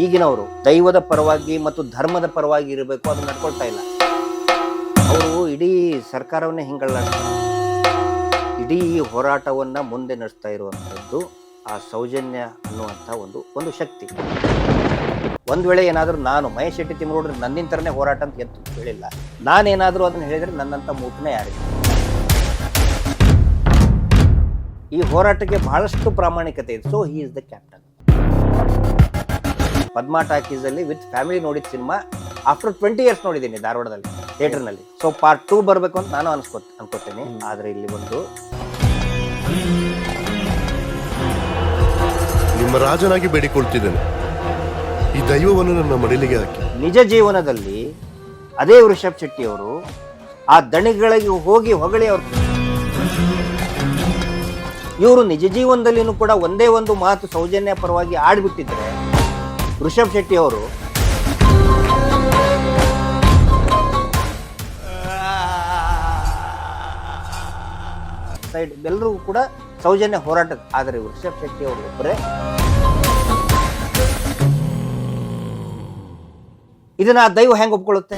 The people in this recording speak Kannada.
ಈಗಿನವರು ದೈವದ ಪರವಾಗಿ ಮತ್ತು ಧರ್ಮದ ಪರವಾಗಿ ಇರಬೇಕು, ಅದು ನಡ್ಕೊಳ್ತಾ ಇಲ್ಲ. ಅವರು ಇಡೀ ಸರ್ಕಾರವನ್ನೇ ಹಿಂಗಳ್ಳಾಡ್ತಾರೆ. ಇಡೀ ಹೋರಾಟವನ್ನ ಮುಂದೆ ನಡೆಸ್ತಾ ಇರುವಂಥದ್ದು ಆ ಸೌಜನ್ಯ ಅನ್ನುವಂಥ ಒಂದು ಶಕ್ತಿ. ಒಂದ್ ವೇಳೆ ಏನಾದರೂ ನಾನು ಮಹೇಶ್ ಶೆಟ್ಟಿ ತಿಮ್ಮರೋಡ್ರೆ ನನ್ನಿನ ಥರನೇ ಹೋರಾಟ ಅಂತ ಎಂತೂ ಹೇಳಿಲ್ಲ. ನಾನೇನಾದರೂ ಅದನ್ನ ಹೇಳಿದ್ರೆ ನನ್ನಂಥ ಮೂಕನೇ ಯಾರಿಲ್ಲ. ಈ ಹೋರಾಟಕ್ಕೆ ಬಹಳಷ್ಟು ಪ್ರಾಮಾಣಿಕತೆ ಇದೆ. So he is the captain. Padma talkies ಅಲ್ಲಿ ವಿತ್ ಫ್ಯಾಮಿಲಿ ನೋಡಿದ ಸಿನಿಮಾ ಆಫ್ಟರ್ 20 years ನೋಡಿದ್ದೀನಿ ಧಾರವಾಡದಲ್ಲಿ ಥಿಯೇಟರ್ನಲ್ಲಿ. ಸೊ ಪಾರ್ಟ್ 2 ಬರಬೇಕು ಅಂತ ನಾನು ಅನ್ಕೋತೇನೆ. ಆದ್ರೆ ಇಲ್ಲಿ ಒಂದು ನಿಮ್ಮ ರಾಜನಾಗಿ ಬೇಡಿಕೊಳ್ತಿದ್ದೇನೆ, ಈ ದೈವವನ್ನು ನನ್ನ ಮಡಿಲಿಗೆ ಹಾಕಿ. ನಿಜ ಜೀವನದಲ್ಲಿ ಅದೇ ವೃಷಭ್ ಶೆಟ್ಟಿ ಅವರು ಆ ದಣಿಗಳಿಗೆ ಹೋಗಿ ಹೊಗಳಿ ಅವರು ಇವರು ನಿಜ ಜೀವನದಲ್ಲಿನೂ ಕೂಡ ಒಂದೇ ಒಂದು ಮಾತು ಸೌಜನ್ಯ ಪರವಾಗಿ ಆಡ್ಬಿಟ್ಟಿದ್ರೆ ವೃಷಭ್ ಶೆಟ್ಟಿ ಅವರು ಸೈಡ್ ಎಲ್ಲರೂ ಕೂಡ ಸೌಜನ್ಯ ಹೋರಾಟ. ಆದರೆ ವೃಷಭ್ ಶೆಟ್ಟಿ ಅವರು ಒಬ್ಬರೇ ಇದನ್ನ ದೈವ ಹೆಂಗ್ ಒಪ್ಕೊಳ್ಳುತ್ತೆ?